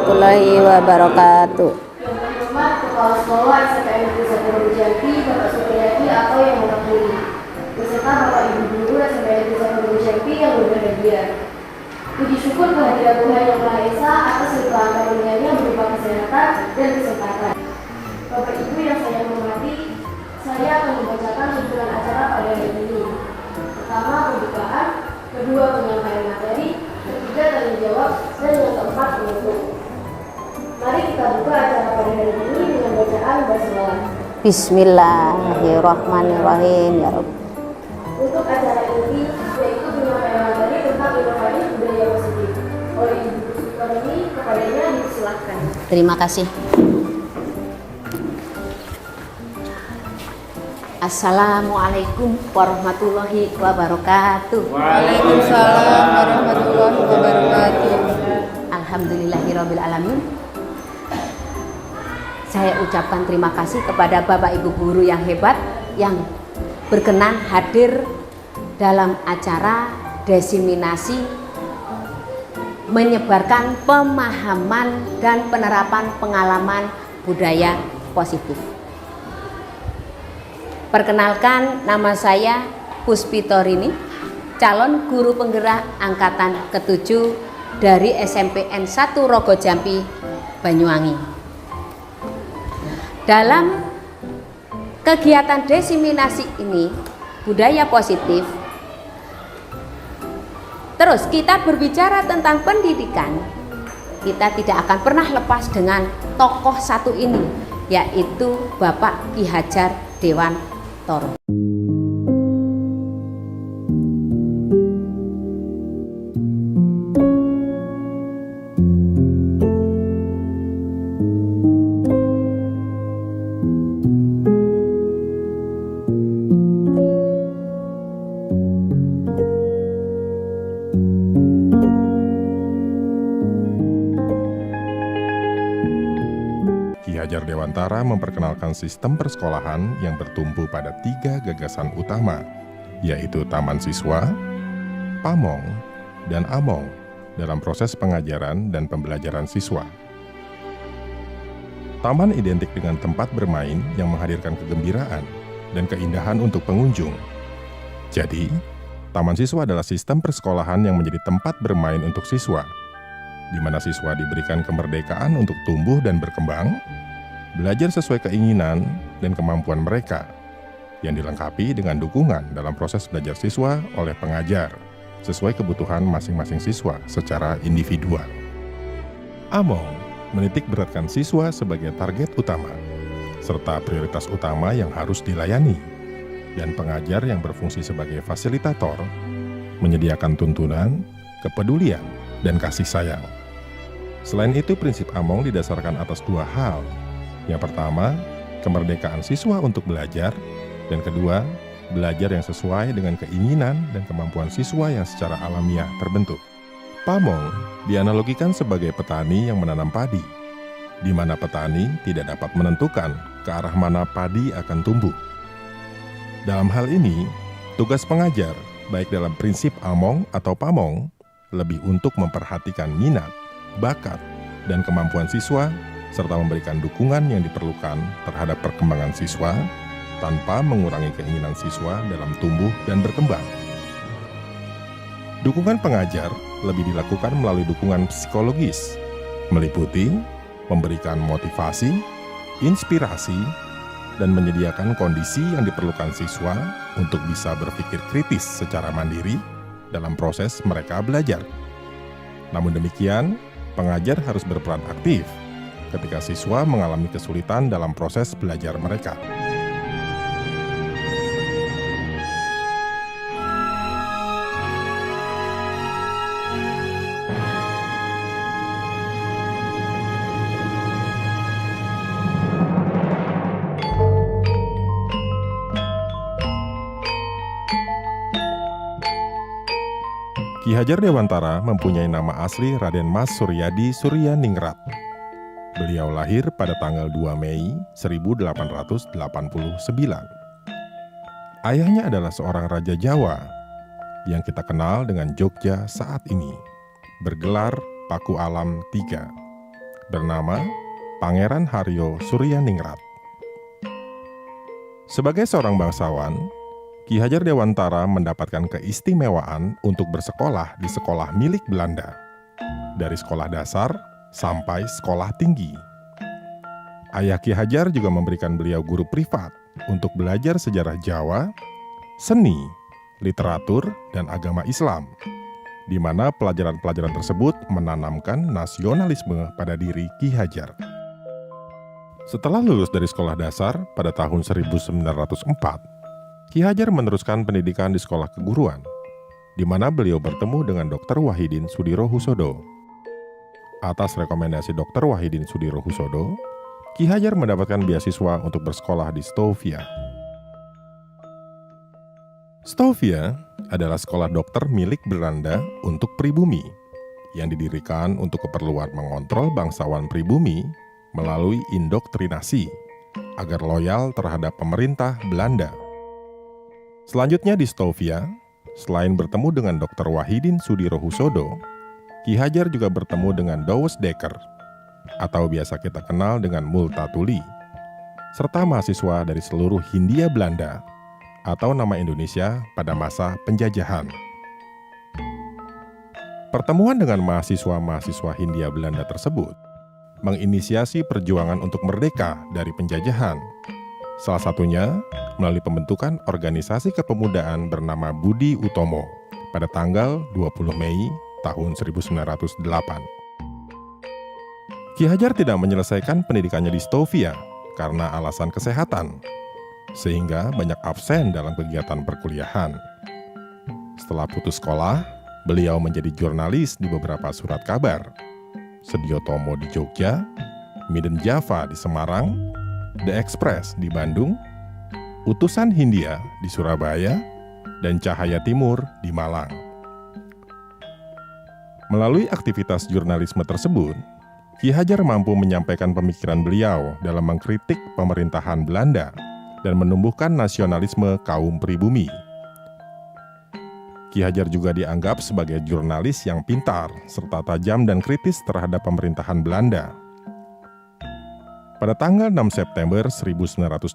warahmatullahi wabarakatuh. Yang terhormat Kepala Sekolah SMPN Negeri 1 Rogo Jambi, Bapak Supriyadi atau yang mewakili, beserta Bapak Ibu Guru SMPN Negeri 1 Rogo Jambi yang berbahagia. Puji syukur kehadiran Tuhan Yang Maha Esa atas limpahan karunia-Nya berupa kesehatan dan kesempatan. Bapak Ibu yang saya hormati, saya akan membacakan tuntunan acara pada hari ini. Pertama, pembukaan, kedua, penyampaian materi, ketiga, tanya jawab, dan yang keempat, penutup. Mari kita buka acara pada hari ini dengan bacaan basmalah. Bismillahirrahmanirrahim ya Rabb. Untuk acara ini yaitu penyampaian materi tentang inovasi budaya positif oleh Ibu Sukarni, kepadanya dipersilahkan. Terima kasih. Assalamualaikum warahmatullahi wabarakatuh. Waalaikumsalam warahmatullahi wabarakatuh. Alhamdulillahirabbil alamin. Saya ucapkan terima kasih kepada Bapak Ibu guru yang hebat yang berkenan hadir dalam acara diseminasi menyebarkan pemahaman dan penerapan pengalaman budaya positif. Perkenalkan, nama saya Puspitorini, calon guru penggerak angkatan ke-7 dari SMPN 1 Rogo Jambi, Banyuwangi. Dalam kegiatan diseminasi ini, budaya positif, terus kita berbicara tentang pendidikan, kita tidak akan pernah lepas dengan tokoh satu ini, yaitu Bapak Ki Hajar Dewantara. Ki Hajar Dewantara memperkenalkan sistem persekolahan yang bertumpu pada 3 gagasan utama, yaitu Taman Siswa, Pamong, dan Among dalam proses pengajaran dan pembelajaran siswa. Taman identik dengan tempat bermain yang menghadirkan kegembiraan dan keindahan untuk pengunjung. Jadi, Taman Siswa adalah sistem persekolahan yang menjadi tempat bermain untuk siswa, di mana siswa diberikan kemerdekaan untuk tumbuh dan berkembang, belajar sesuai keinginan dan kemampuan mereka, yang dilengkapi dengan dukungan dalam proses belajar siswa oleh pengajar, sesuai kebutuhan masing-masing siswa secara individual. Among menitik beratkan siswa sebagai target utama, serta prioritas utama yang harus dilayani, dan pengajar yang berfungsi sebagai fasilitator, menyediakan tuntunan, kepedulian, dan kasih sayang. Selain itu, prinsip Among didasarkan atas 2 hal. Yang pertama, kemerdekaan siswa untuk belajar, dan kedua, belajar yang sesuai dengan keinginan dan kemampuan siswa yang secara alamiah terbentuk. Pamong dianalogikan sebagai petani yang menanam padi, di mana petani tidak dapat menentukan ke arah mana padi akan tumbuh. Dalam hal ini, tugas pengajar, baik dalam prinsip Among atau Pamong, lebih untuk memperhatikan minat, bakat, dan kemampuan siswa, serta memberikan dukungan yang diperlukan terhadap perkembangan siswa, tanpa mengurangi keinginan siswa dalam tumbuh dan berkembang. Dukungan pengajar lebih dilakukan melalui dukungan psikologis, meliputi memberikan motivasi, inspirasi, dan menyediakan kondisi yang diperlukan siswa untuk bisa berpikir kritis secara mandiri dalam proses mereka belajar. Namun demikian, pengajar harus berperan aktif ketika siswa mengalami kesulitan dalam proses belajar mereka. Ki Hajar Dewantara mempunyai nama asli Raden Mas Suryadi Suryaningrat. Beliau lahir pada tanggal 2 Mei 1889. Ayahnya adalah seorang raja Jawa yang kita kenal dengan Jogja saat ini, bergelar Paku Alam III. bernama Pangeran Haryo Suryaningrat. Sebagai seorang bangsawan, Ki Hajar Dewantara mendapatkan keistimewaan untuk bersekolah di sekolah milik Belanda, dari sekolah dasar sampai sekolah tinggi. Ayah Ki Hajar juga memberikan beliau guru privat untuk belajar sejarah Jawa, seni, literatur, dan agama Islam, di mana pelajaran-pelajaran tersebut menanamkan nasionalisme pada diri Ki Hajar. Setelah lulus dari sekolah dasar pada tahun 1904, Ki Hajar meneruskan pendidikan di sekolah keguruan, di mana beliau bertemu dengan Dr. Wahidin Sudirohusodo. Atas rekomendasi Dr. Wahidin Sudirohusodo, Ki Hajar mendapatkan beasiswa untuk bersekolah di Stovia. Stovia adalah sekolah dokter milik Belanda untuk pribumi yang didirikan untuk keperluan mengontrol bangsawan pribumi melalui indoktrinasi agar loyal terhadap pemerintah Belanda. Selanjutnya di Stovia, selain bertemu dengan Dr. Wahidin Sudirohusodo, Ki Hajar juga bertemu dengan Douwe Dekker atau biasa kita kenal dengan Multatuli, serta mahasiswa dari seluruh Hindia Belanda atau nama Indonesia pada masa penjajahan. Pertemuan dengan mahasiswa-mahasiswa Hindia Belanda tersebut menginisiasi perjuangan untuk merdeka dari penjajahan. Salah satunya melalui pembentukan organisasi kepemudaan bernama Budi Utomo pada tanggal 20 Mei tahun 1908. Ki Hajar tidak menyelesaikan pendidikannya di Stovia karena alasan kesehatan, sehingga banyak absen dalam kegiatan perkuliahan. Setelah putus sekolah, beliau menjadi jurnalis di beberapa surat kabar, Sedio Tomo di Jogja, Midden Java di Semarang, The Express di Bandung, Utusan Hindia di Surabaya, dan Cahaya Timur di Malang. Melalui aktivitas jurnalisme tersebut, Ki Hajar mampu menyampaikan pemikiran beliau dalam mengkritik pemerintahan Belanda dan menumbuhkan nasionalisme kaum pribumi. Ki Hajar juga dianggap sebagai jurnalis yang pintar serta tajam dan kritis terhadap pemerintahan Belanda. Pada tanggal 6 September 1912,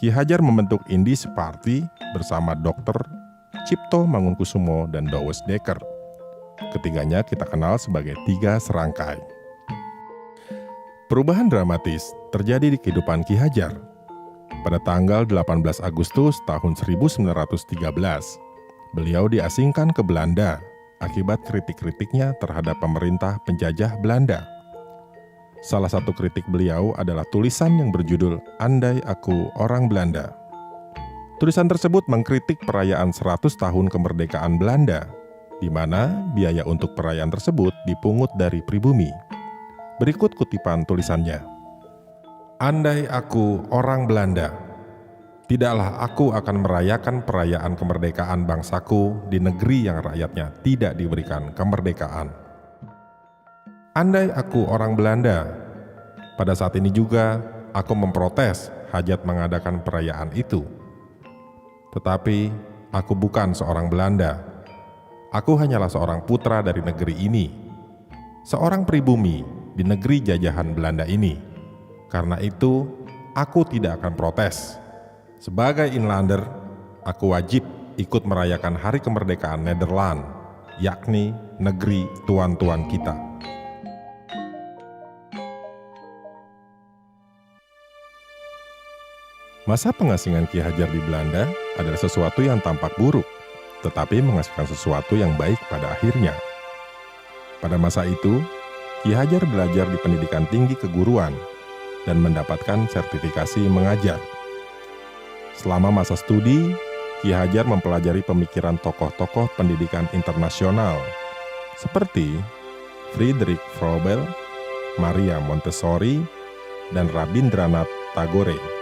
Ki Hajar membentuk Indies Party bersama Dr. Cipto Mangunkusumo dan Douwe Dekker. Ketiganya kita kenal sebagai Tiga Serangkai. Perubahan dramatis terjadi di kehidupan Ki Hajar. Pada tanggal 18 Agustus tahun 1913, beliau diasingkan ke Belanda akibat kritik-kritiknya terhadap pemerintah penjajah Belanda. Salah satu kritik beliau adalah tulisan yang berjudul Andai Aku Orang Belanda. Tulisan tersebut mengkritik perayaan 100 tahun kemerdekaan Belanda, di mana biaya untuk perayaan tersebut dipungut dari pribumi. Berikut kutipan tulisannya. Andai aku orang Belanda, tidaklah aku akan merayakan perayaan kemerdekaan bangsaku di negeri yang rakyatnya tidak diberikan kemerdekaan. Andai aku orang Belanda, pada saat ini juga aku memprotes hajat mengadakan perayaan itu. Tetapi aku bukan seorang Belanda. Aku hanyalah seorang putra dari negeri ini, seorang pribumi di negeri jajahan Belanda ini. Karena itu, aku tidak akan protes. Sebagai inlander, aku wajib ikut merayakan hari kemerdekaan Nederland, yakni negeri tuan-tuan kita. Masa pengasingan Ki Hajar di Belanda adalah sesuatu yang tampak buruk, tetapi menghasilkan sesuatu yang baik pada akhirnya. Pada masa itu, Ki Hajar belajar di pendidikan tinggi keguruan dan mendapatkan sertifikasi mengajar. Selama masa studi, Ki Hajar mempelajari pemikiran tokoh-tokoh pendidikan internasional seperti Friedrich Froebel, Maria Montessori, dan Rabindranath Tagore.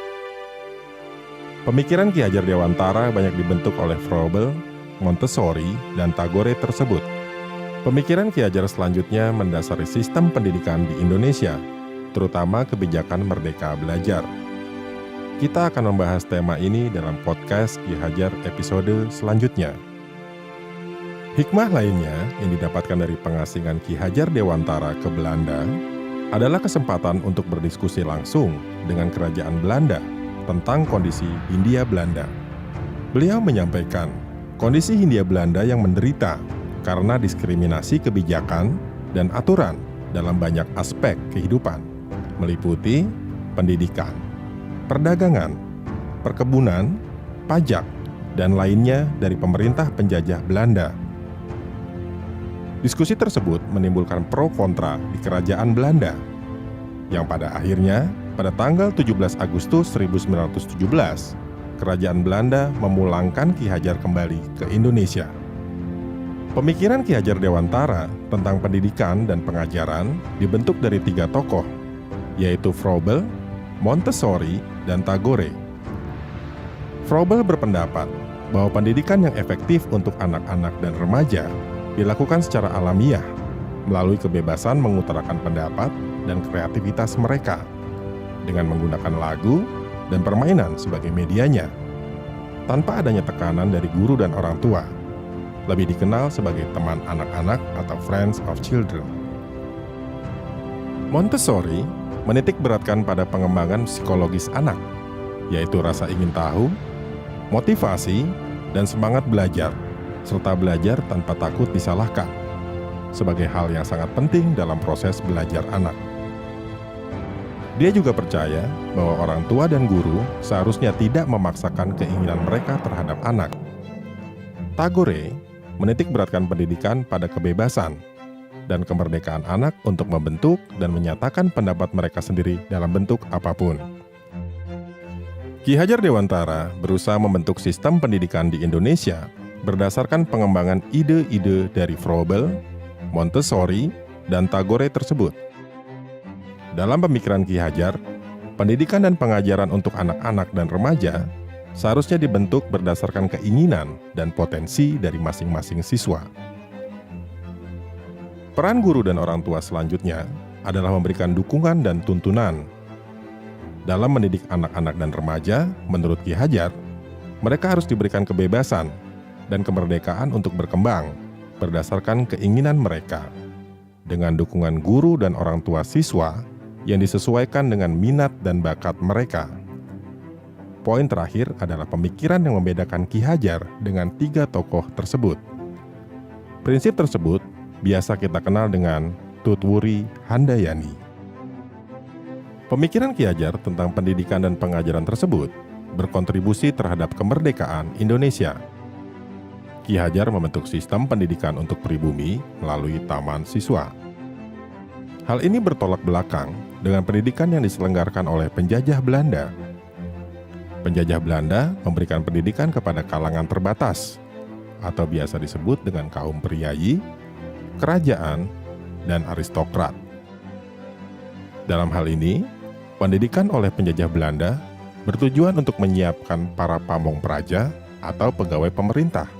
Pemikiran Ki Hajar Dewantara banyak dibentuk oleh Froebel, Montessori, dan Tagore tersebut. Pemikiran Ki Hajar selanjutnya mendasari sistem pendidikan di Indonesia, terutama kebijakan Merdeka Belajar. Kita akan membahas tema ini dalam podcast Ki Hajar episode selanjutnya. Hikmah lainnya yang didapatkan dari pengasingan Ki Hajar Dewantara ke Belanda adalah kesempatan untuk berdiskusi langsung dengan Kerajaan Belanda tentang kondisi Hindia Belanda. Beliau menyampaikan kondisi Hindia Belanda yang menderita karena diskriminasi kebijakan dan aturan dalam banyak aspek kehidupan, meliputi pendidikan, perdagangan, perkebunan, pajak, dan lainnya dari pemerintah penjajah Belanda. Diskusi tersebut menimbulkan pro kontra di Kerajaan Belanda, yang pada akhirnya pada tanggal 17 Agustus 1917, Kerajaan Belanda memulangkan Ki Hajar kembali ke Indonesia. Pemikiran Ki Hajar Dewantara tentang pendidikan dan pengajaran dibentuk dari 3 tokoh, yaitu Froebel, Montessori, dan Tagore. Froebel berpendapat bahwa pendidikan yang efektif untuk anak-anak dan remaja dilakukan secara alamiah melalui kebebasan mengutarakan pendapat dan kreativitas mereka dengan menggunakan lagu dan permainan sebagai medianya, tanpa adanya tekanan dari guru dan orang tua, lebih dikenal sebagai teman anak-anak atau friends of children. Montessori menitik beratkan pada pengembangan psikologis anak, yaitu rasa ingin tahu, motivasi, dan semangat belajar, serta belajar tanpa takut disalahkan, sebagai hal yang sangat penting dalam proses belajar anak. Dia juga percaya bahwa orang tua dan guru seharusnya tidak memaksakan keinginan mereka terhadap anak. Tagore menitik beratkan pendidikan pada kebebasan dan kemerdekaan anak untuk membentuk dan menyatakan pendapat mereka sendiri dalam bentuk apapun. Ki Hajar Dewantara berusaha membentuk sistem pendidikan di Indonesia berdasarkan pengembangan ide-ide dari Froebel, Montessori, dan Tagore tersebut. Dalam pemikiran Ki Hajar, pendidikan dan pengajaran untuk anak-anak dan remaja seharusnya dibentuk berdasarkan keinginan dan potensi dari masing-masing siswa. Peran guru dan orang tua selanjutnya adalah memberikan dukungan dan tuntunan. Dalam mendidik anak-anak dan remaja, menurut Ki Hajar, mereka harus diberikan kebebasan dan kemerdekaan untuk berkembang berdasarkan keinginan mereka, dengan dukungan guru dan orang tua siswa yang disesuaikan dengan minat dan bakat mereka. Poin terakhir adalah pemikiran yang membedakan Ki Hajar dengan 3 tokoh tersebut. Prinsip tersebut biasa kita kenal dengan Tutwuri Handayani. Pemikiran Ki Hajar tentang pendidikan dan pengajaran tersebut berkontribusi terhadap kemerdekaan Indonesia. Ki Hajar membentuk sistem pendidikan untuk pribumi melalui taman siswa. Hal ini bertolak belakang dengan pendidikan yang diselenggarakan oleh penjajah Belanda. Penjajah Belanda memberikan pendidikan kepada kalangan terbatas, atau biasa disebut dengan kaum priayi, kerajaan, dan aristokrat. Dalam hal ini, pendidikan oleh penjajah Belanda bertujuan untuk menyiapkan para pamong praja atau pegawai pemerintah.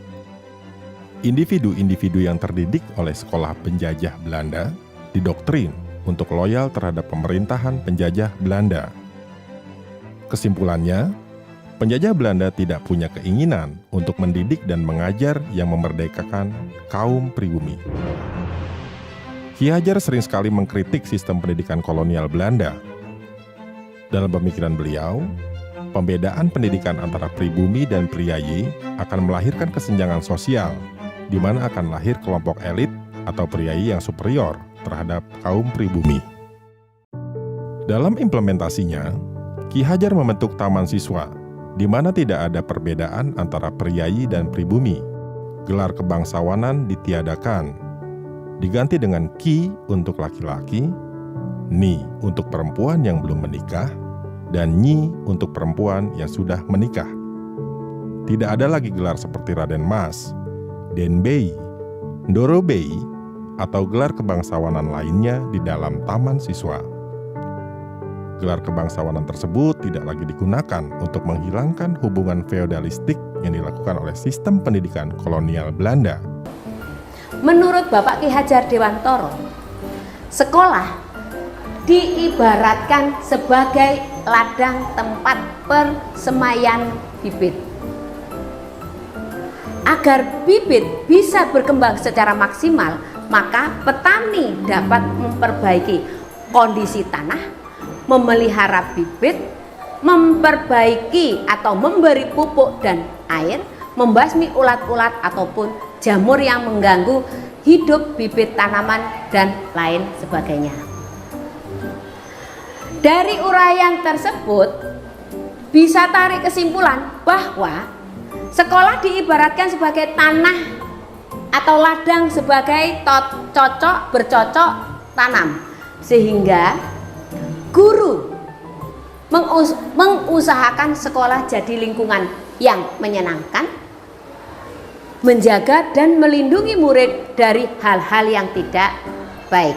Individu-individu yang terdidik oleh sekolah penjajah Belanda didoktrin untuk loyal terhadap pemerintahan penjajah Belanda. Kesimpulannya, penjajah Belanda tidak punya keinginan untuk mendidik dan mengajar yang memerdekakan kaum pribumi. Ki Hajar sering sekali mengkritik sistem pendidikan kolonial Belanda. Dalam pemikiran beliau, pembedaan pendidikan antara pribumi dan priayi akan melahirkan kesenjangan sosial, di mana akan lahir kelompok elit atau priayi yang superior terhadap kaum pribumi. Dalam implementasinya, Ki Hajar membentuk taman siswa, di mana tidak ada perbedaan antara priayi dan pribumi. Gelar kebangsawanan ditiadakan, diganti dengan Ki untuk laki-laki, Ni untuk perempuan yang belum menikah, dan Nyi untuk perempuan yang sudah menikah. Tidak ada lagi gelar seperti Raden Mas, Denbei, Ndorobei, atau gelar kebangsawanan lainnya di dalam taman siswa. Gelar kebangsawanan tersebut tidak lagi digunakan untuk menghilangkan hubungan feodalistik yang dilakukan oleh sistem pendidikan kolonial Belanda. Menurut Bapak Ki Hajar Dewantara, sekolah diibaratkan sebagai ladang tempat persemaian bibit. Agar bibit bisa berkembang secara maksimal, maka petani dapat memperbaiki kondisi tanah, memelihara bibit, memperbaiki atau memberi pupuk dan air, membasmi ulat-ulat ataupun jamur yang mengganggu hidup bibit tanaman dan lain sebagainya. Dari uraian tersebut bisa tarik kesimpulan bahwa sekolah diibaratkan sebagai tanah atau ladang sebagai bercocok tanam, sehingga guru mengusahakan sekolah jadi lingkungan yang menyenangkan, menjaga dan melindungi murid dari hal-hal yang tidak baik.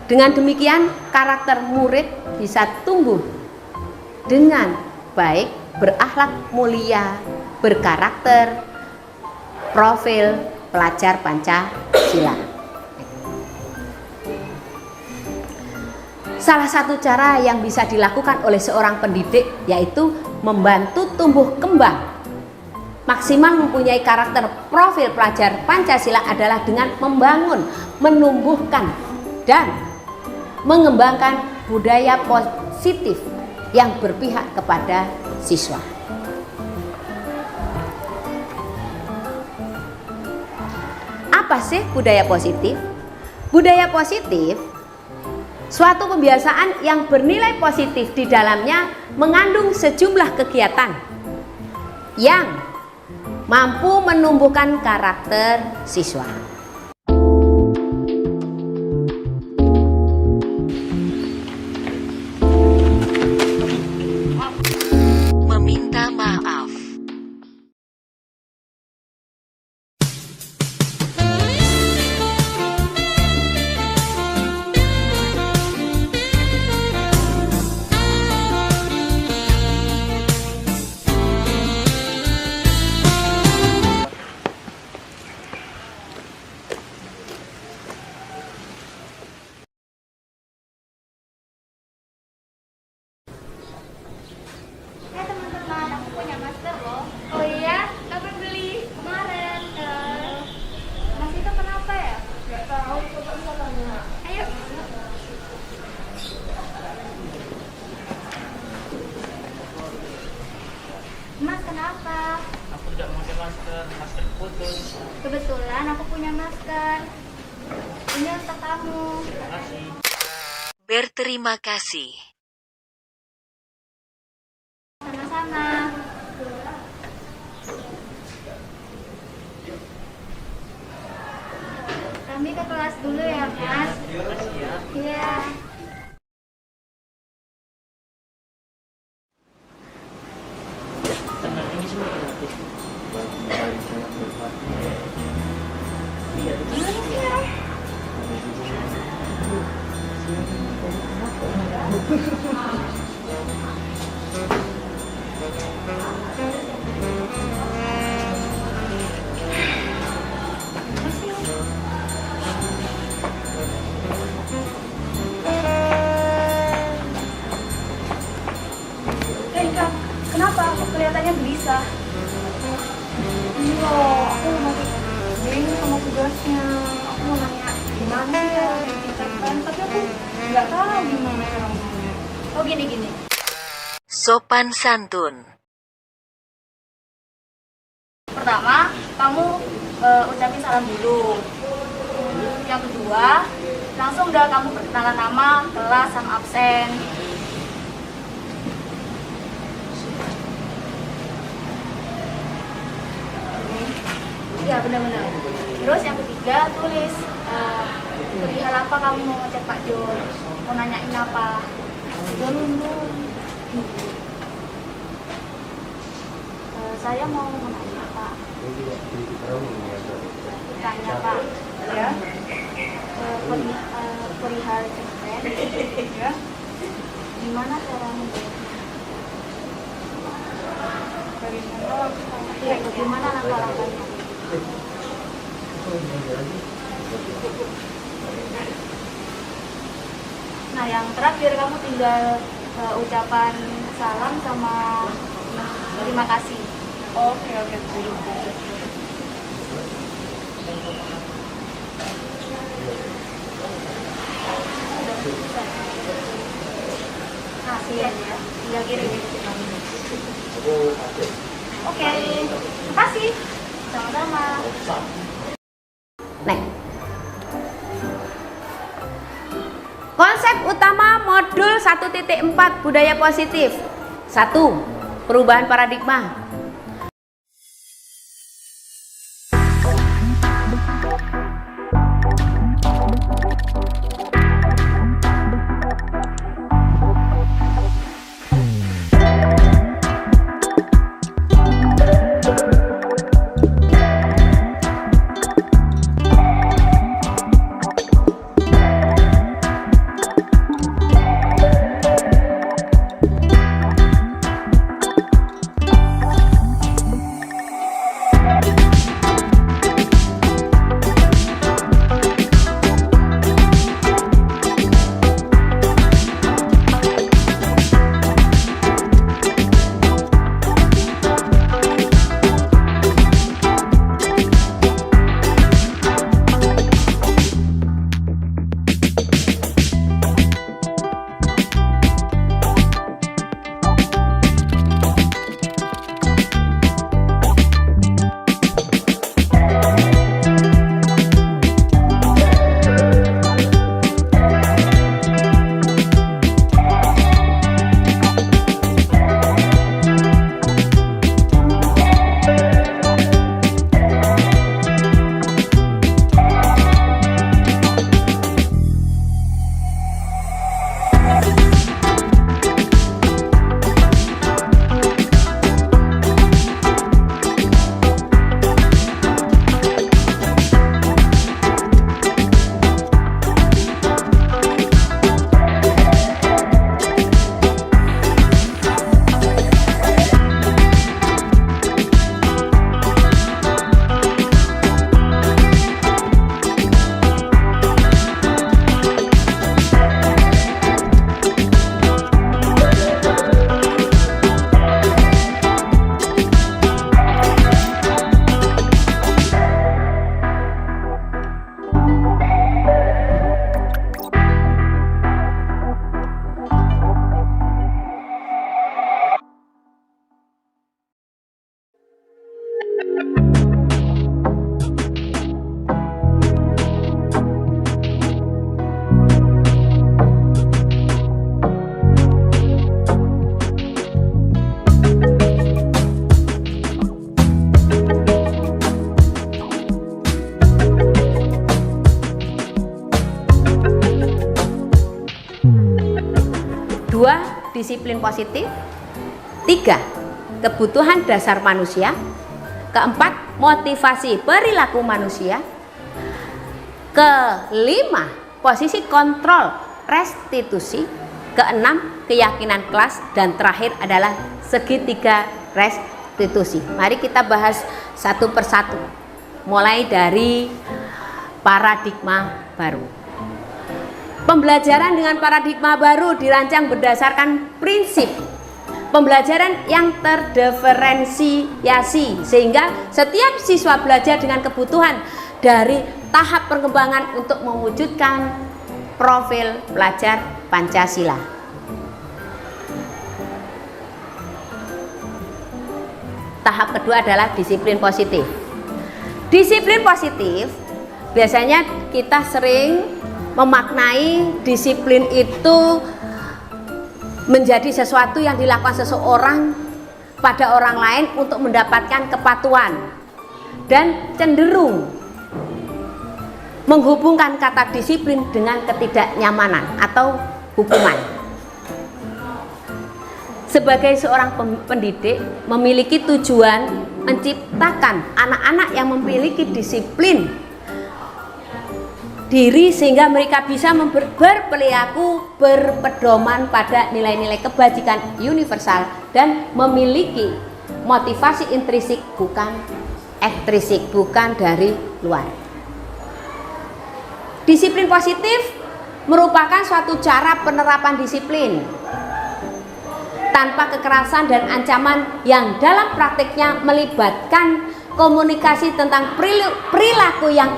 Dengan demikian, karakter murid bisa tumbuh dengan baik, berakhlak mulia, berkarakter, profil pelajar Pancasila. Salah satu cara yang bisa dilakukan oleh seorang pendidik yaitu membantu tumbuh kembang maksimal mempunyai karakter profil pelajar Pancasila adalah dengan membangun, menumbuhkan dan mengembangkan budaya positif yang berpihak kepada siswa. Apa sih budaya positif? Budaya positif suatu kebiasaan yang bernilai positif di dalamnya mengandung sejumlah kegiatan yang mampu menumbuhkan karakter siswa. Meminta maaf. Teman-teman, aku punya masker loh. Oh iya? Kapan beli? Kemarin. Mas itu kenapa ya? Gak tahu, coba bisa tanya. Ayo. Mas kenapa? Aku tidak memakai masker, masker putus. Kebetulan aku punya masker. Ini untuk kamu. Terima kasih. Berterima kasih. Sama-sama. Kami ke kelas dulu ya, Mas. Iya. Tenang, ini semua gratis. Kak, kenapa? Kelihatannya gelisah. Iya, aku masih bingung sama tugasnya. Aku mau nanya gimana ya ditingkatkan, tapi aku nggak tahu gimana caranya. Oh gini. Sopan santun. Pertama, kamu ucapin salam dulu. Yang kedua, langsung udah kamu perkenalan nama, kelas, sama absen. Iya benar-benar. Terus yang ketiga tulis perihal apa kamu mau ngecek Pak Jun, mau nanyain apa. Saya mau menanya Pak. Tanya Pak, ya. Perihal cekren, ya. Gimana cara membuatnya? Iya, gimana langkah-langkahnya? Nah, yang terakhir kamu tinggal ucapan salam sama terima kasih. Oke. Kasihan ya, tinggal kirim. Oke, makasih. Sama-sama. Next. Konsep utama modul 1.4 budaya positif. 1. Perubahan paradigma. Disiplin positif. 3. Kebutuhan dasar manusia. 4. Motivasi perilaku manusia. 5. Posisi kontrol restitusi. 6. Keyakinan kelas. Dan terakhir adalah segitiga restitusi. Mari kita bahas satu persatu, mulai dari paradigma baru. Pembelajaran dengan paradigma baru dirancang berdasarkan prinsip pembelajaran yang terdiferensiasi, sehingga setiap siswa belajar dengan kebutuhan dari tahap perkembangan untuk mewujudkan profil pelajar Pancasila. Tahap kedua adalah disiplin positif. Disiplin positif biasanya kita sering memaknai disiplin itu menjadi sesuatu yang dilakukan seseorang pada orang lain untuk mendapatkan kepatuhan, dan cenderung menghubungkan kata disiplin dengan ketidaknyamanan atau hukuman. Sebagai seorang pendidik memiliki tujuan menciptakan anak-anak yang memiliki disiplin diri, sehingga mereka bisa berperilaku berpedoman pada nilai-nilai kebajikan universal dan memiliki motivasi intrinsik bukan ekstrinsik, bukan dari luar. Disiplin positif merupakan suatu cara penerapan disiplin tanpa kekerasan dan ancaman yang dalam praktiknya melibatkan komunikasi tentang perilaku yang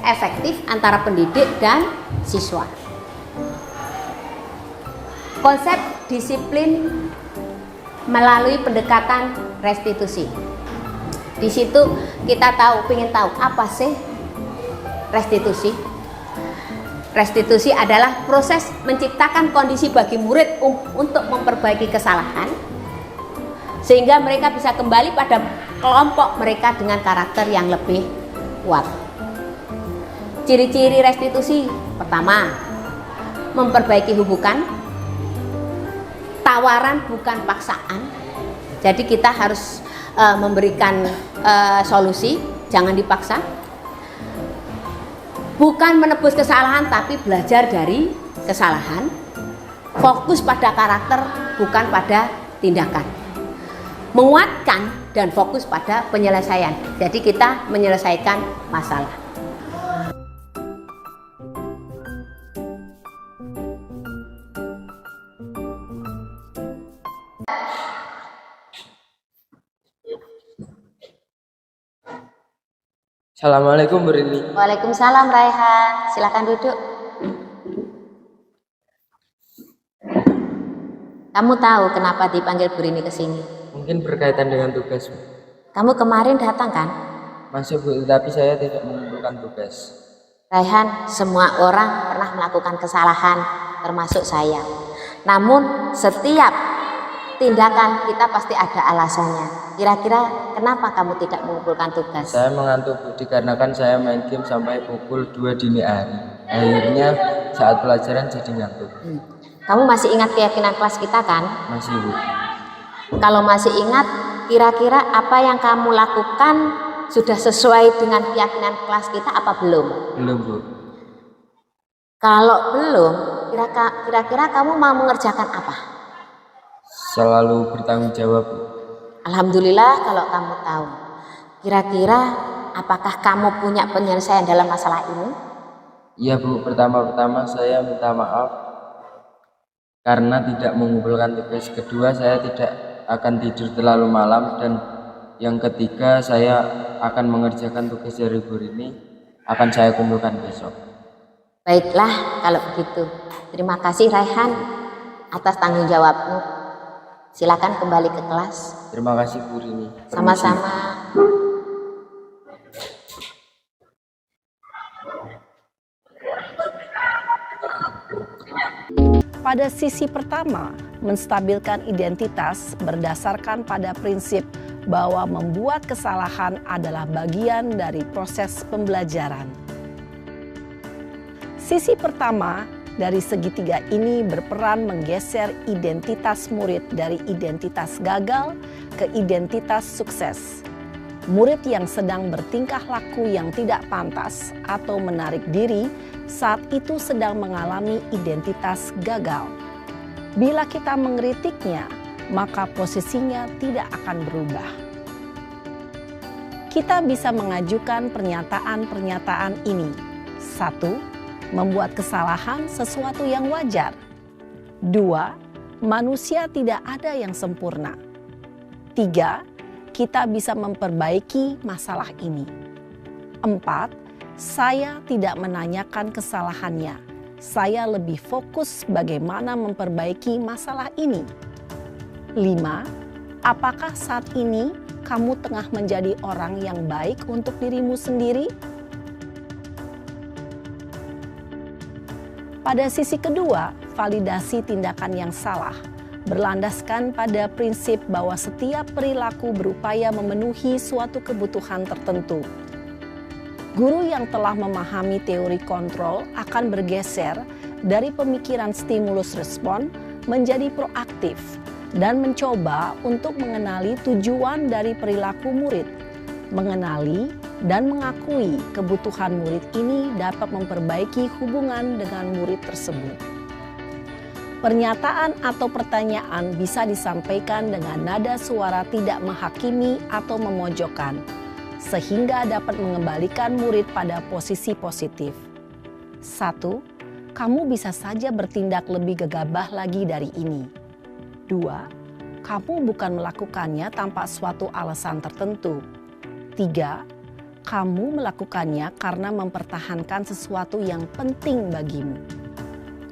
efektif antara pendidik dan siswa. konsep disiplin melalui pendekatan restitusi. Di situ kita ingin tahu apa sih restitusi. Restitusi adalah proses menciptakan kondisi bagi murid untuk memperbaiki kesalahan sehingga mereka bisa kembali pada kelompok mereka dengan karakter yang lebih kuat. Ciri-ciri restitusi: pertama, memperbaiki hubungan, tawaran bukan paksaan. Jadi kita harus memberikan solusi, jangan dipaksa. Bukan menebus kesalahan tapi belajar dari kesalahan. Fokus pada karakter bukan pada tindakan. Menguatkan dan fokus pada penyelesaian. Jadi kita menyelesaikan masalah. Assalamualaikum Bu Rini. Waalaikumsalam Raihan. Silakan duduk. Kamu tahu kenapa dipanggil Bu Rini ke sini? Mungkin berkaitan dengan tugas, Bu. Kamu kemarin datang kan? Masuk, Bu, tapi saya tidak mengumpulkan tugas. Raihan, semua orang pernah melakukan kesalahan, termasuk saya. Namun setiap tindakan kita pasti ada alasannya. Kira-kira kenapa kamu tidak mengumpulkan tugas? Saya mengantuk, Bu, dikarenakan saya main game sampai pukul 2 dini hari. Akhirnya saat pelajaran jadi ngantuk. Kamu masih ingat keyakinan kelas kita kan? Masih, Bu. Kalau masih ingat, kira-kira apa yang kamu lakukan sudah sesuai dengan keyakinan kelas kita apa belum? Belum, Bu. Kalau belum, kira-kira kamu mau mengerjakan apa? Selalu bertanggung jawab, Bu. Alhamdulillah kalau kamu tahu. Kira-kira apakah kamu punya penyelesaian dalam masalah ini? Iya, Bu. Pertama-tama saya minta maaf karena tidak mengumpulkan tugas. Kedua, saya tidak akan tidur terlalu malam. Dan yang ketiga, saya akan mengerjakan tugas dari Bu Rini, akan saya kumpulkan besok. Baiklah kalau begitu. Terima kasih Raihan atas tanggung jawabmu. Silakan kembali ke kelas. Terima kasih Bu Rini. Sama-sama. Pada sisi pertama, menstabilkan identitas berdasarkan pada prinsip bahwa membuat kesalahan adalah bagian dari proses pembelajaran. Sisi pertama dari segitiga ini berperan menggeser identitas murid dari identitas gagal ke identitas sukses. Murid yang sedang bertingkah laku yang tidak pantas atau menarik diri saat itu sedang mengalami identitas gagal. Bila kita mengkritiknya, maka posisinya tidak akan berubah. Kita bisa mengajukan pernyataan-pernyataan ini. 1. Membuat kesalahan sesuatu yang wajar. 2. Manusia tidak ada yang sempurna. 3. Kita bisa memperbaiki masalah ini. 4. Saya tidak menanyakan kesalahannya. Saya lebih fokus bagaimana memperbaiki masalah ini. 5. Apakah saat ini kamu tengah menjadi orang yang baik untuk dirimu sendiri? Pada sisi kedua, validasi tindakan yang salah berlandaskan pada prinsip bahwa setiap perilaku berupaya memenuhi suatu kebutuhan tertentu. Guru yang telah memahami teori kontrol akan bergeser dari pemikiran stimulus respon menjadi proaktif dan mencoba untuk mengenali tujuan dari perilaku murid, mengenali dan mengakui kebutuhan murid ini dapat memperbaiki hubungan dengan murid tersebut. Pernyataan atau pertanyaan bisa disampaikan dengan nada suara tidak menghakimi atau memojokkan, sehingga dapat mengembalikan murid pada posisi positif. 1. Kamu bisa saja bertindak lebih gegabah lagi dari ini. 2. Kamu bukan melakukannya tanpa suatu alasan tertentu. 3. Kamu melakukannya karena mempertahankan sesuatu yang penting bagimu.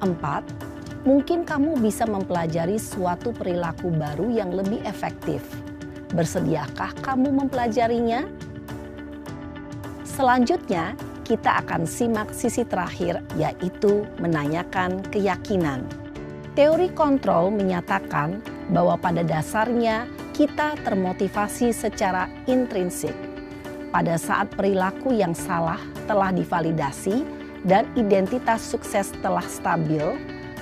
4. mungkin kamu bisa mempelajari suatu perilaku baru yang lebih efektif. Bersediakah kamu mempelajarinya? Selanjutnya, kita akan simak sisi terakhir, yaitu menanyakan keyakinan. Teori kontrol menyatakan bahwa pada dasarnya kita termotivasi secara intrinsik. Pada saat perilaku yang salah telah divalidasi dan identitas sukses telah stabil,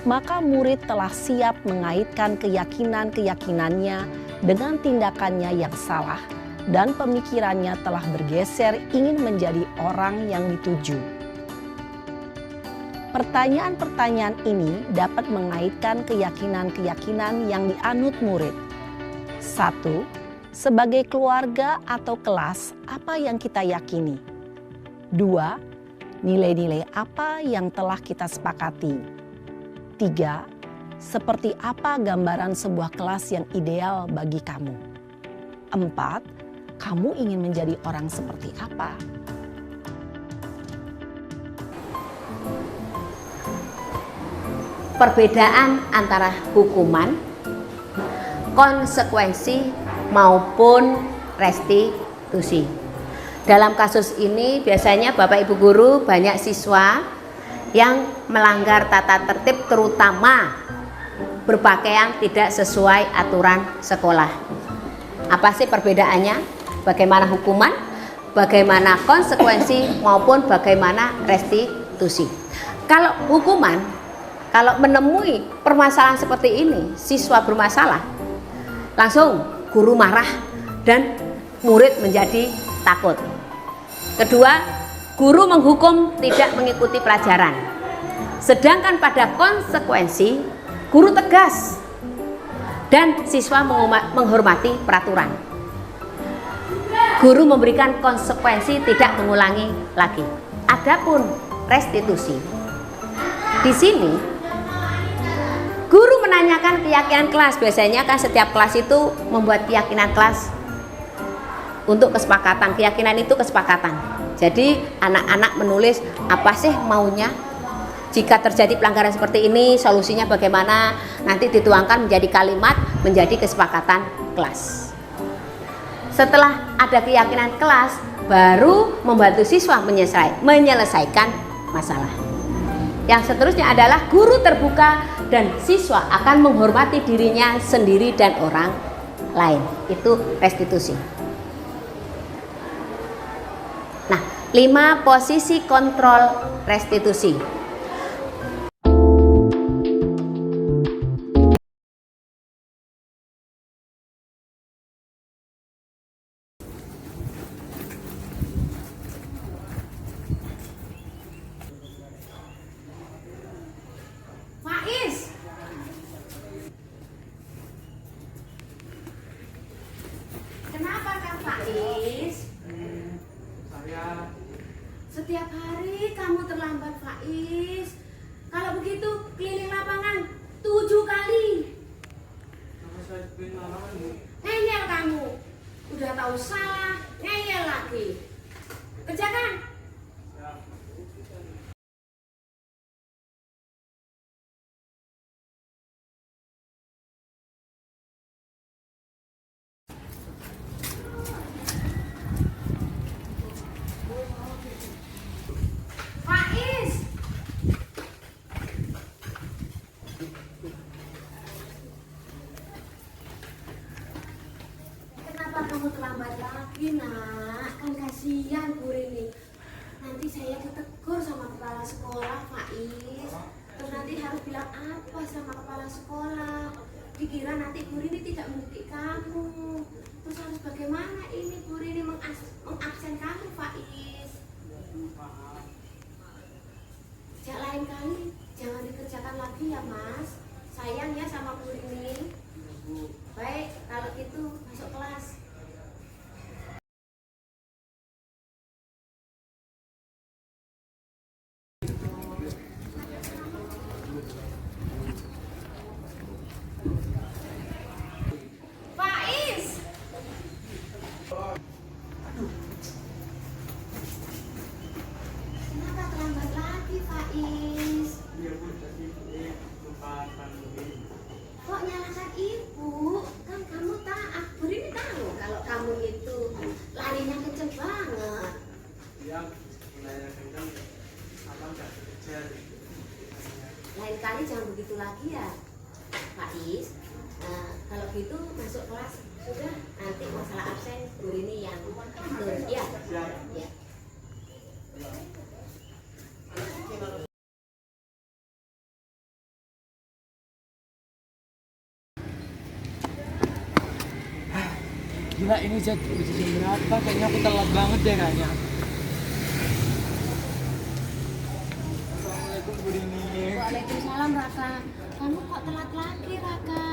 maka murid telah siap mengaitkan keyakinan-keyakinannya dengan tindakannya yang salah dan pemikirannya telah bergeser ingin menjadi orang yang dituju. Pertanyaan-pertanyaan ini dapat mengaitkan keyakinan-keyakinan yang dianut murid. 1. Sebagai keluarga atau kelas, apa yang kita yakini? 2. Nilai-nilai apa yang telah kita sepakati? 3. Seperti apa gambaran sebuah kelas yang ideal bagi kamu? 4. Kamu ingin menjadi orang seperti apa? Perbedaan antara hukuman, konsekuensi maupun restitusi. Dalam kasus ini biasanya Bapak Ibu guru banyak siswa yang melanggar tata tertib, terutama berpakaian tidak sesuai aturan sekolah. Apa sih perbedaannya? Bagaimana hukuman, bagaimana konsekuensi maupun bagaimana restitusi. Kalau hukuman, kalau menemui permasalahan seperti ini, siswa bermasalah, langsung guru marah dan murid menjadi takut. Kedua, guru menghukum tidak mengikuti pelajaran. Sedangkan pada konsekuensi, guru tegas dan siswa menghormati peraturan. Guru memberikan konsekuensi tidak mengulangi lagi. Adapun restitusi, di sini guru menanyakan keyakinan kelas. Biasanya kan setiap kelas itu membuat keyakinan kelas untuk kesepakatan. Keyakinan itu kesepakatan. Jadi anak-anak menulis apa sih maunya. Jika terjadi pelanggaran seperti ini, solusinya bagaimana? Nanti dituangkan menjadi kalimat, menjadi kesepakatan kelas. Setelah ada keyakinan kelas, baru membantu siswa menyelesaikan masalah. Yang seterusnya adalah guru terbuka dan siswa akan menghormati dirinya sendiri dan orang lain. Itu restitusi. Nah, 5 posisi kontrol restitusi. Kenapa Kak Faiz? Setiap hari kamu terlambat Faiz. Kalau begitu keliling lapangan 7 kali. Ngeyel kamu. Udah tahu salah, ngeyel lagi. Kerjakan. Kamu terlambat lagi nak, kan kasihan Bu Rini. Nanti saya ditegur sama kepala sekolah Faiz. Terus nanti harus bilang apa sama kepala sekolah. Dikira nanti Bu Rini tidak mendidik kamu. Terus harus bagaimana ini Bu Rini mengabsen kamu Faiz. Sejak lain kali jangan dikerjakan lagi ya Mas. Sayang ya sama Bu Rini. Baik, kalau gitu masuk kelas. itu. Larinya kenceng banget. Lain kali jangan begitu lagi ya, Pak Is. Nah, kalau gitu masuk kelas sudah, nanti masalah absen Bu Rini yang atur ya. Ya. Gila, ini udah jam berapa? Kayaknya aku telat banget deh kayaknya. Assalamualaikum Bu Rini. Waalaikumsalam Raka. Kamu kok telat lagi Raka?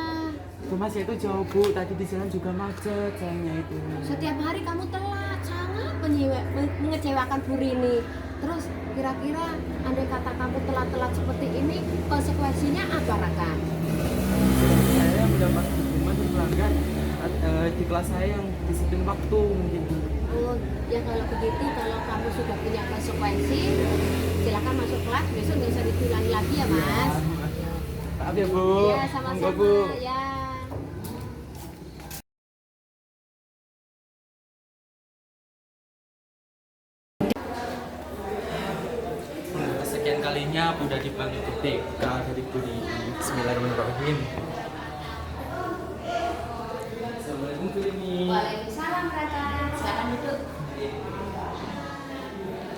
Bu Mas, itu jauh Bu, tadi di jalan juga macet sayangnya itu. Setiap hari kamu telat, sangat mengecewakan Bu Rini. Terus kira-kira andai kata kamu telat-telat seperti ini, konsekuensinya apa Raka? Saya mendapat hukuman dan pelanggan di kelas saya yang disiplin waktu mungkin Bu. Oh, ya kalau begitu, kalau kamu sudah punya konsekuensi, silakan masuk kelas, besok nggak usah diulangi lagi ya Mas. Maaf ya Bu. Iya, Monggo, sama-sama Bu. ya. Sekian kalinya aku udah dipanggil ke TK dari Bu Rini. Bismillahirrahmanirrahim. Assalamualaikum Bu Rini. Waalaikumsalam Raka. Silakan duduk.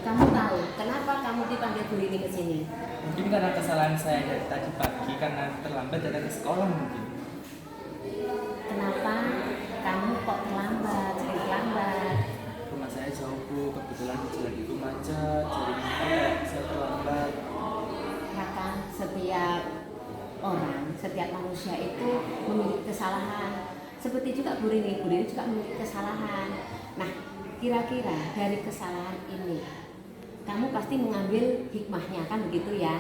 Kamu tahu kenapa kamu dipanggil Bu Rini ke sini? Mungkin karena kesalahan saya dari tadi pagi karena terlambat datang ke sekolah mungkin. Kenapa kamu kok terlambat, sering terlambat? Rumah saya jauh Bu, kebetulan di jalan itu macet, jadi saya terlambat. Raka, setiap orang, setiap manusia itu memiliki kesalahan. Seperti juga Bu Rini juga memiliki kesalahan. Nah, kira-kira dari kesalahan ini, kamu pasti mengambil hikmahnya, kan begitu ya?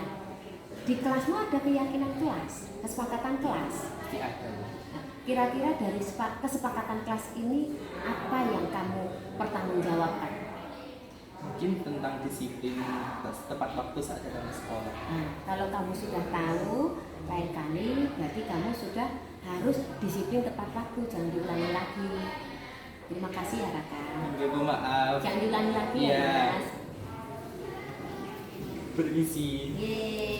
Di kelasmu ada keyakinan kelas, kesepakatan kelas. Pasti ada. Nah, kira-kira dari kesepakatan kelas ini, apa yang kamu pertanggungjawabkan? Mungkin tentang disiplin tepat waktu saat datang ke sekolah. Nah, kalau kamu sudah tahu, lain kali berarti kamu sudah harus disiplin tepat waktu, jangan diulangi lagi. Terima kasih ya Raka. Enggak Bu, maaf. Jangan diulangi lagi Iya. ya Mas. Permisi. Yeay.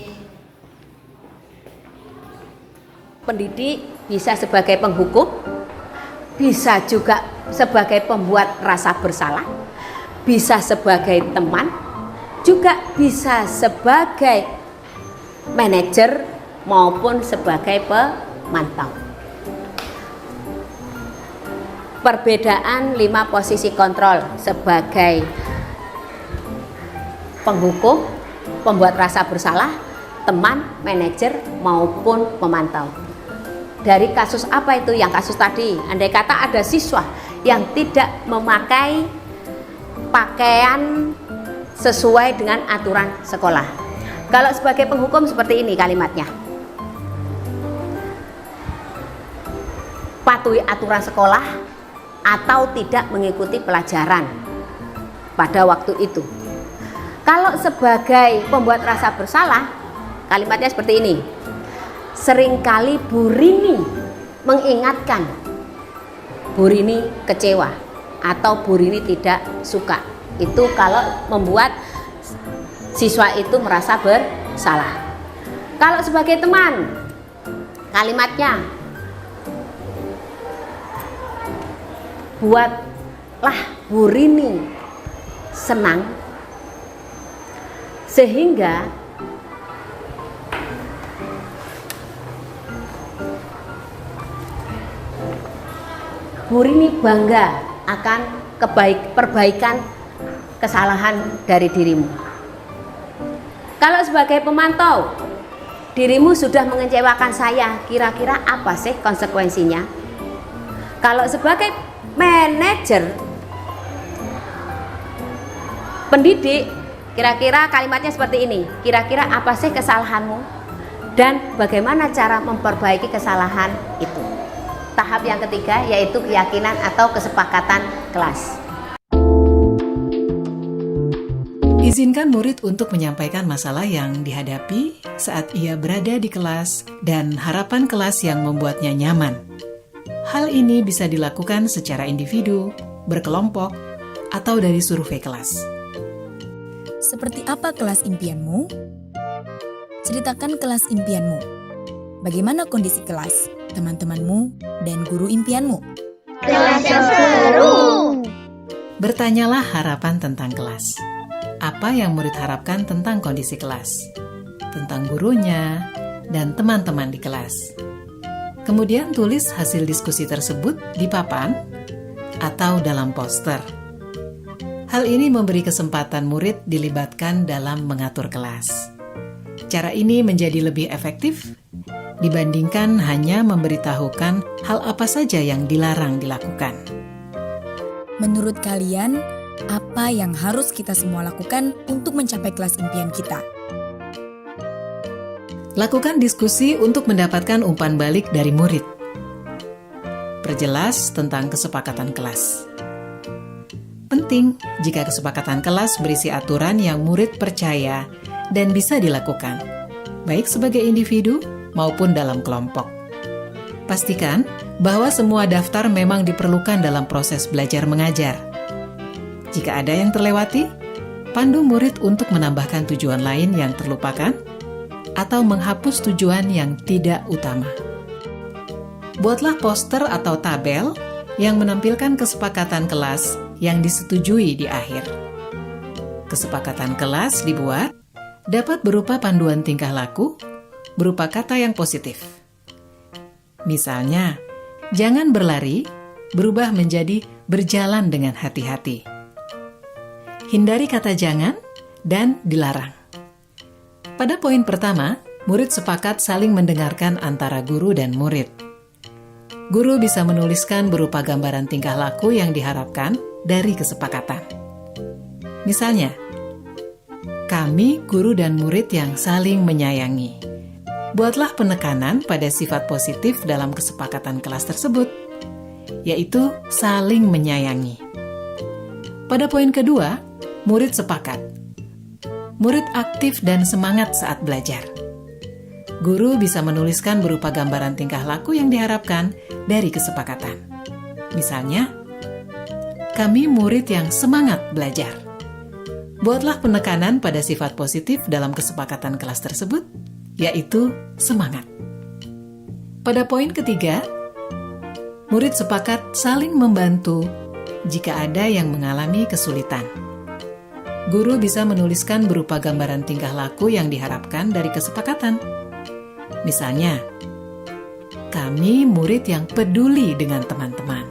Pendidik bisa sebagai penghukum, bisa juga sebagai pembuat rasa bersalah, bisa sebagai teman, juga bisa sebagai manajer maupun sebagai pemantau. Perbedaan 5 posisi kontrol sebagai penghukum, pembuat rasa bersalah, teman, manajer maupun pemantau. Dari kasus apa itu? Yang kasus tadi, andai kata ada siswa yang tidak memakai pakaian sesuai dengan aturan sekolah. Kalau sebagai penghukum seperti ini kalimatnya. Patuhi aturan sekolah atau tidak mengikuti pelajaran pada waktu itu. Kalau sebagai pembuat rasa bersalah, kalimatnya seperti ini. Seringkali Bu Rini mengingatkan, Bu Rini kecewa atau Bu Rini tidak suka. Itu kalau membuat siswa itu merasa bersalah. Kalau sebagai teman, kalimatnya, buatlah Bu Rini senang sehingga Bu Rini bangga akan perbaikan kesalahan dari dirimu. Kalau sebagai pemantau, dirimu sudah mengecewakan saya, kira-kira apa sih konsekuensinya? Kalau sebagai manajer pendidik, kira-kira kalimatnya seperti ini. Kira-kira apa sih kesalahanmu dan bagaimana cara memperbaiki kesalahan itu? Tahap yang ketiga yaitu keyakinan atau kesepakatan kelas. Izinkan murid untuk menyampaikan masalah yang dihadapi saat ia berada di kelas dan harapan kelas yang membuatnya nyaman. Hal ini bisa dilakukan secara individu, berkelompok, atau dari survei kelas. Seperti apa kelas impianmu? Ceritakan kelas impianmu. Bagaimana kondisi kelas, teman-temanmu, dan guru impianmu? Kelas yang seru. Bertanyalah harapan tentang kelas. Apa yang murid harapkan tentang kondisi kelas, tentang gurunya, dan teman-teman di kelas. Kemudian tulis hasil diskusi tersebut di papan atau dalam poster. Hal ini memberi kesempatan murid dilibatkan dalam mengatur kelas. Cara ini menjadi lebih efektif dibandingkan hanya memberitahukan hal apa saja yang dilarang dilakukan. Menurut kalian, apa yang harus kita semua lakukan untuk mencapai kelas impian kita? Lakukan diskusi untuk mendapatkan umpan balik dari murid. Perjelas tentang kesepakatan kelas. Penting jika kesepakatan kelas berisi aturan yang murid percaya dan bisa dilakukan, baik sebagai individu maupun dalam kelompok. Pastikan bahwa semua daftar memang diperlukan dalam proses belajar mengajar. Jika ada yang terlewati, pandu murid untuk menambahkan tujuan lain yang terlupakan atau menghapus tujuan yang tidak utama. Buatlah poster atau tabel yang menampilkan kesepakatan kelas yang disetujui di akhir. Kesepakatan kelas dibuat dapat berupa panduan tingkah laku, berupa kata yang positif. Misalnya, jangan berlari, berubah menjadi berjalan dengan hati-hati. Hindari kata jangan dan dilarang. Pada poin pertama, murid sepakat saling mendengarkan antara guru dan murid. Guru bisa menuliskan berupa gambaran tingkah laku yang diharapkan dari kesepakatan. Misalnya, kami guru dan murid yang saling menyayangi. Buatlah penekanan pada sifat positif dalam kesepakatan kelas tersebut, yaitu saling menyayangi. Pada poin kedua, murid sepakat. Murid aktif dan semangat saat belajar. Guru bisa menuliskan berupa gambaran tingkah laku yang diharapkan dari kesepakatan. Misalnya, kami murid yang semangat belajar. Buatlah penekanan pada sifat positif dalam kesepakatan kelas tersebut, yaitu semangat. Pada poin ketiga, murid sepakat saling membantu jika ada yang mengalami kesulitan. Guru bisa menuliskan berupa gambaran tingkah laku yang diharapkan dari kesepakatan. Misalnya, kami murid yang peduli dengan teman-teman.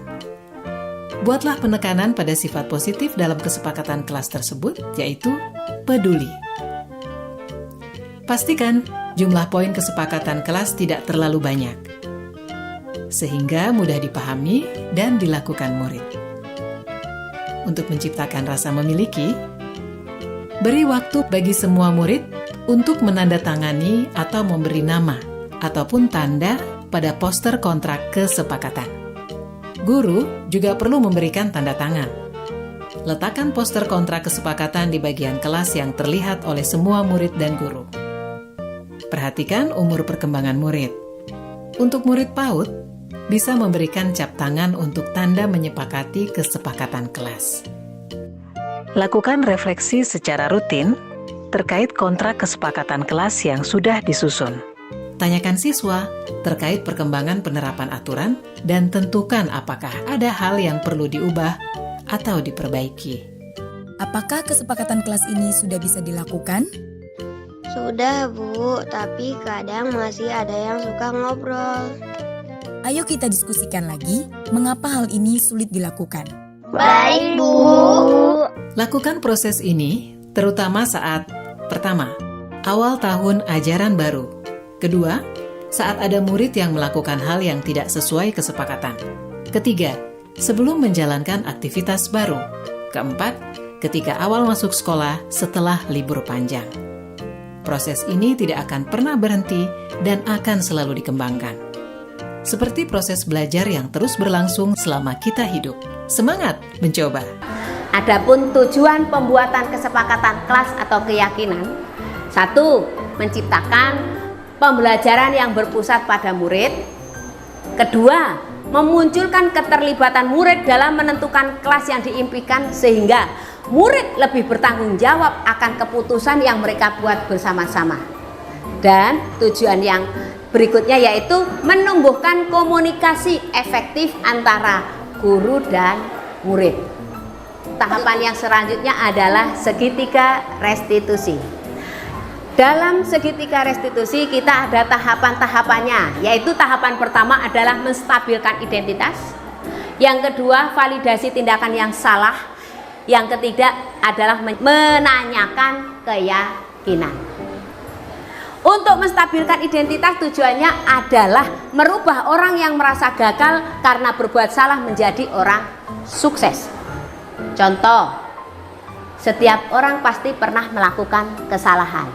Buatlah penekanan pada sifat positif dalam kesepakatan kelas tersebut, yaitu peduli. Pastikan jumlah poin kesepakatan kelas tidak terlalu banyak, sehingga mudah dipahami dan dilakukan murid. Untuk menciptakan rasa memiliki, beri waktu bagi semua murid untuk menandatangani atau memberi nama ataupun tanda pada poster kontrak kesepakatan. Guru juga perlu memberikan tanda tangan. Letakkan poster kontrak kesepakatan di bagian kelas yang terlihat oleh semua murid dan guru. Perhatikan umur perkembangan murid. Untuk murid PAUD, bisa memberikan cap tangan untuk tanda menyepakati kesepakatan kelas. Lakukan refleksi secara rutin terkait kontrak kesepakatan kelas yang sudah disusun. Tanyakan siswa terkait perkembangan penerapan aturan dan tentukan apakah ada hal yang perlu diubah atau diperbaiki. Apakah kesepakatan kelas ini sudah bisa dilakukan? Sudah, Bu, tapi kadang masih ada yang suka ngobrol. Ayo kita diskusikan lagi mengapa hal ini sulit dilakukan. Baik, Bu. Lakukan proses ini terutama saat pertama, awal tahun ajaran baru. Kedua, saat ada murid yang melakukan hal yang tidak sesuai kesepakatan. Ketiga, sebelum menjalankan aktivitas baru. Keempat, ketika awal masuk sekolah setelah libur panjang. Proses ini tidak akan pernah berhenti dan akan selalu dikembangkan. Seperti proses belajar yang terus berlangsung selama kita hidup. Semangat mencoba! Adapun tujuan pembuatan kesepakatan kelas atau keyakinan, 1. Menciptakan pembelajaran yang berpusat pada murid. Kedua, memunculkan keterlibatan murid dalam menentukan kelas yang diimpikan sehingga murid lebih bertanggung jawab akan keputusan yang mereka buat bersama-sama. Dan tujuan yang berikutnya yaitu menumbuhkan komunikasi efektif antara guru dan murid. Tahapan yang selanjutnya adalah segitiga restitusi. Dalam segitiga restitusi kita ada tahapan-tahapannya, yaitu tahapan pertama adalah menstabilkan identitas, yang kedua validasi tindakan yang salah, yang ketiga adalah menanyakan keyakinan. Untuk menstabilkan identitas tujuannya adalah merubah orang yang merasa gagal karena berbuat salah menjadi orang sukses. Contoh, setiap orang pasti pernah melakukan kesalahan.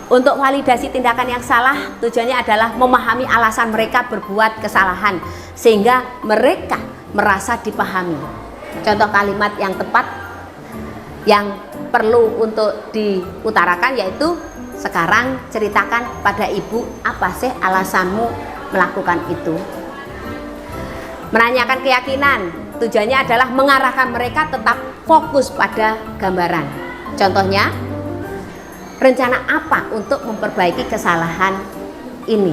Untuk validasi tindakan yang salah tujuannya adalah memahami alasan mereka berbuat kesalahan sehingga mereka merasa dipahami. Contoh kalimat yang tepat yang perlu untuk diutarakan yaitu, sekarang ceritakan pada ibu apa sih alasanmu melakukan itu. Menanyakan keyakinan tujuannya adalah mengarahkan mereka tetap fokus pada gambaran. Contohnya, rencana apa untuk memperbaiki kesalahan ini?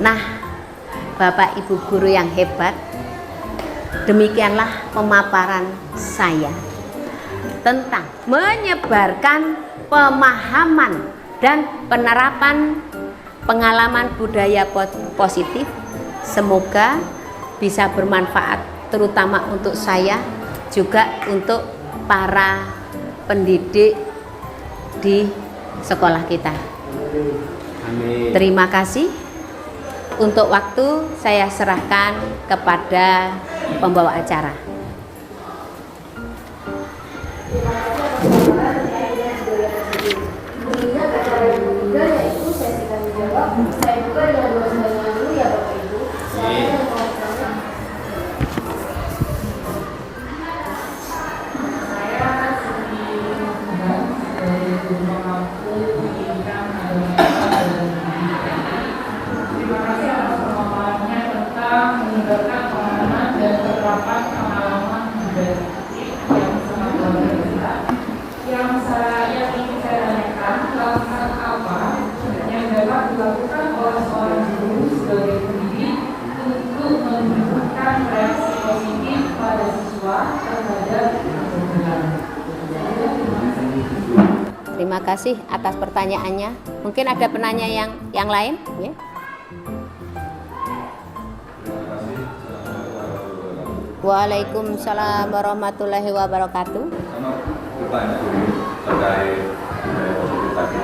Nah, Bapak Ibu guru yang hebat, demikianlah pemaparan saya tentang menyebarkan pemahaman dan penerapan pengalaman budaya positif. Semoga bisa bermanfaat terutama untuk saya, juga untuk para pendidik di sekolah kita. Amin. Terima kasih. Untuk waktu saya serahkan kepada pembawa acara. Mengingat acara yang ketiga yaitu sesi tanya jawab, saya buka dengan dua pertanyaan dulu ya Bapak Ibu. Terima kasih atas pemaparannya tentang menyebarkan pengalaman dan penerapan pengalaman budaya yang sangat luar biasa. Yang ingin saya tanyakan, langkah apa yang dapat dilakukan oleh seorang guru sebagai pendidik untuk menunjukkan reaksi positif pada siswa terhadap pembelajaran? Terima kasih atas pertanyaannya. Mungkin ada penanya yang lain, ya? Waalaikumsalam warahmatullahi wabarakatuh. Bertanya dulu terkait positif tadi,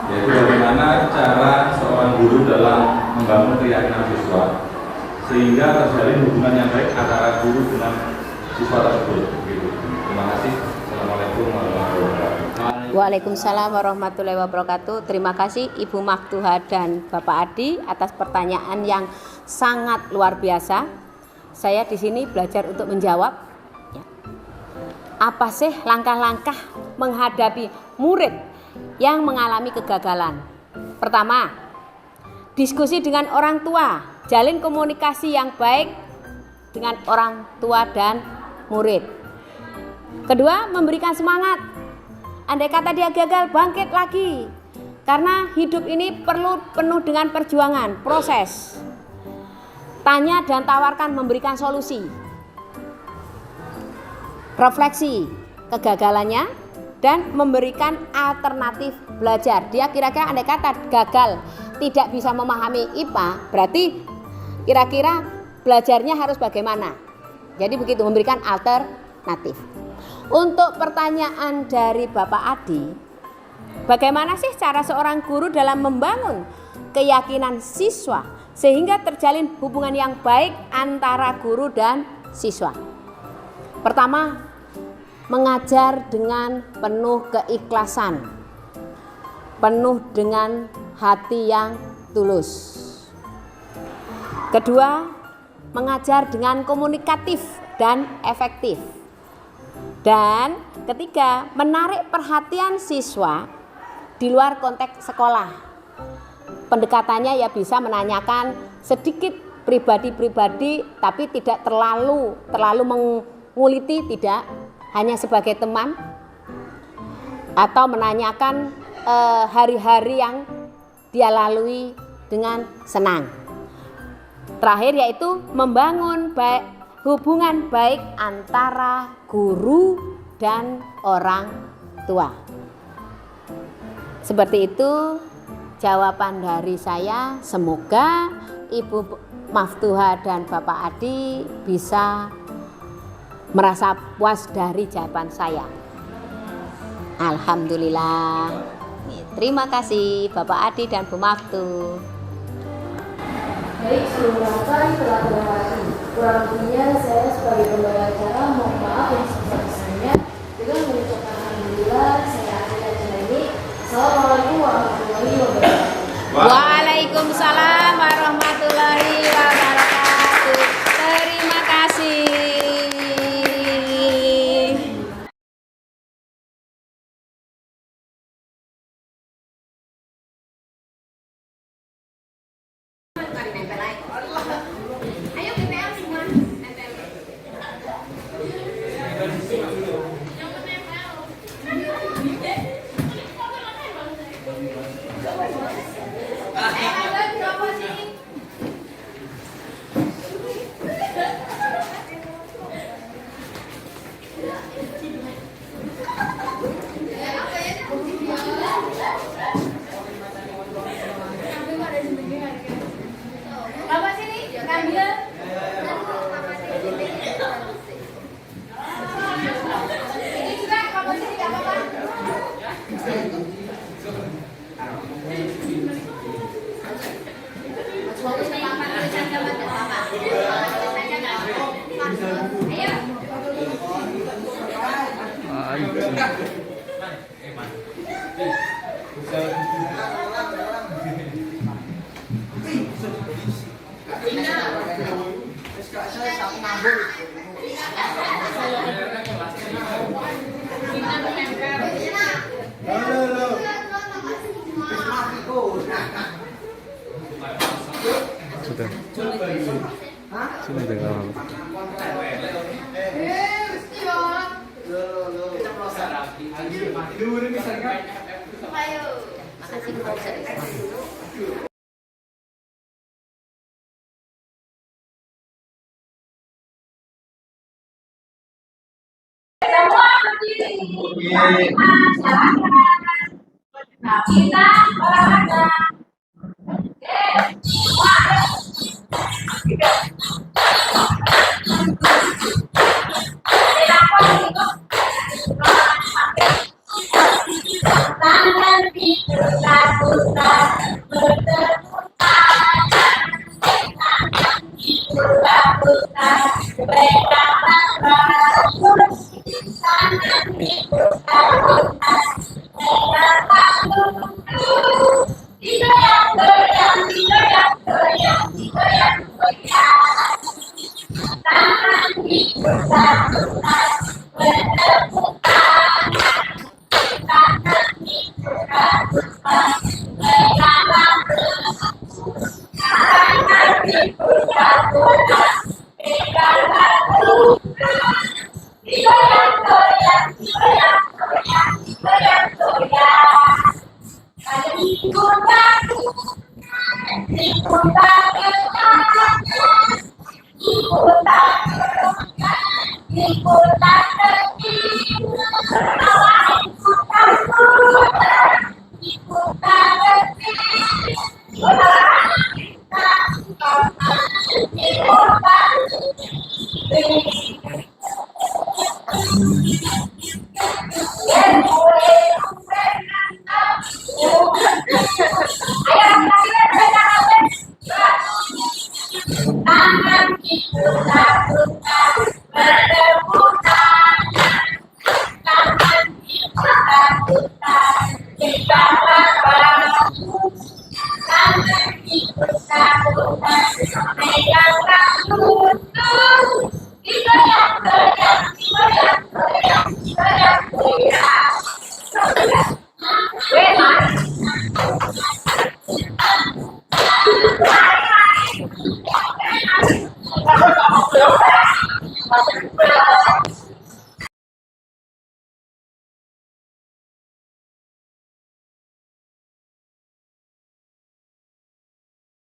yaitu bagaimana cara seorang guru dalam membangun keyakinan siswa sehingga terjalin hubungan yang baik antara guru dengan siswa tersebut. Gitu. Terima kasih. Assalamualaikum warahmatullahi wabarakatuh. Waalaikumsalam warahmatullahi wabarakatuh. Terima kasih Ibu Maktuha dan Bapak Adi atas pertanyaan yang sangat luar biasa. Saya di sini belajar untuk menjawab. Ya. Apa sih langkah-langkah menghadapi murid yang mengalami kegagalan? Pertama, diskusi dengan orang tua, jalin komunikasi yang baik dengan orang tua dan murid. Kedua, memberikan semangat. Andai kata dia gagal, bangkit lagi. Karena hidup ini perlu penuh dengan perjuangan, proses. Tanya dan tawarkan memberikan solusi. Refleksi kegagalannya dan memberikan alternatif belajar. Dia kira-kira andai kata gagal tidak bisa memahami IPA, berarti kira-kira belajarnya harus bagaimana? Jadi begitu, memberikan alternatif. Untuk pertanyaan dari Bapak Adi, bagaimana sih cara seorang guru dalam membangun keyakinan siswa sehingga terjalin hubungan yang baik antara guru dan siswa? Pertama, mengajar dengan penuh keikhlasan, penuh dengan hati yang tulus. Kedua, mengajar dengan komunikatif dan efektif. Dan ketiga, menarik perhatian siswa di luar konteks sekolah. pendekatannya ya bisa menanyakan sedikit pribadi-pribadi, tapi tidak terlalu menguliti, tidak, hanya sebagai teman, atau menanyakan hari-hari yang dia lalui dengan senang. Terakhir yaitu membangun hubungan baik antara guru dan orang tua. Seperti itu jawaban dari saya. Semoga Ibu Maftuha dan Bapak Adi bisa merasa puas dari jawaban saya. Alhamdulillah. Terima kasih Bapak Adi dan Bu Maftu. Baik, seluruh rangkaian telah terlewati. Kurang lebihnya saya sebagai pembawa acara mohon maaf yang sebesar-besarnya. Dengan mengucapkan alhamdulillah, saya akhiri acara ini. Assalamualaikum warahmatullahi wabarakatuh. Waalaikumsalam warahmatullahi wabarakatuh. Terima kasih. Bapak sini, ambil. Ini juga bapak sini, nggak apa-apa. Kita olahraga. Tangan diputar-putar, diputar-putar, Thank you.